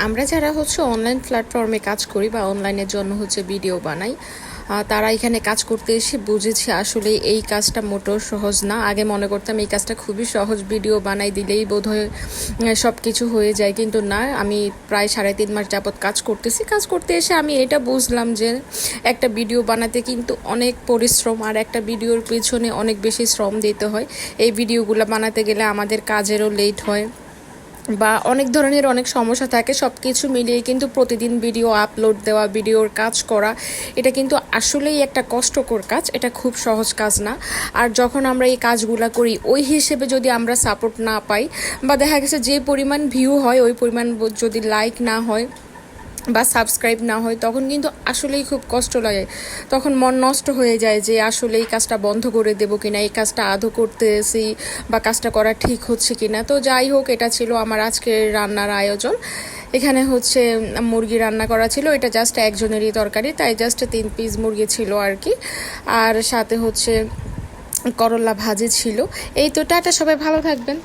আমরা যারা অনলাইন প্ল্যাটফর্মে কাজ করি বা অনলাইনের জন্য ভিডিও বানাই, তারা এখানে কাজ করতে এসে বুঝেছি আসলে এই কাজটা মোটেও সহজ না। আগে মনে করতাম এই কাজটা খুবই সহজ, ভিডিও বানাই দিলেই বোধহয় সব কিছু হয়ে যায়, কিন্তু না। আমি প্রায় 3.5 মাস যাবৎ কাজ করতেছি। কাজ করতে এসে আমি এটা বুঝলাম যে একটা ভিডিও বানাতে কিন্তু অনেক পরিশ্রম, আর একটা ভিডিওর পিছনে অনেক বেশি শ্রম দিতে হয়। এই ভিডিওগুলো বানাতে গেলে আমাদের কাজেরও লেট হয় বা অনেক ধরনের অনেক সমস্যা থাকে। সব কিছু মিলিয়ে কিন্তু প্রতিদিন ভিডিও আপলোড দেওয়া, ভিডিওর কাজ করা, এটা কিন্তু আসলেই একটা কষ্টকর কাজ, এটা খুব সহজ কাজ না। আর যখন আমরা এই কাজগুলো করি ওই হিসেবে যদি আমরা সাপোর্ট না পাই, বা দেখা গেছে যে পরিমাণ ভিউ হয় ওই পরিমাণ যদি লাইক না হয় বা সাবস্ক্রাইব না হয়, তখন কিন্তু আসলেই খুব কষ্ট লাগে। তখন মন নষ্ট হয়ে যায় যে আসলে এই কাজটা বন্ধ করে দেবো কিনা, এই কাজটা আদৌ করতেছি বা কাজটা করা ঠিক হচ্ছে কিনা। তো যাই হোক, এটা ছিল আমার আজকের রান্নার আয়োজন। এখানে মুরগি রান্না করা ছিল, এটা জাস্ট একজনেরই তরকারি, তাই জাস্ট 3 পিস মুরগি ছিল আর কি। আর সাথে করলা ভাজি ছিল। এই তো, টাটা, সবাই ভালো থাকবেন।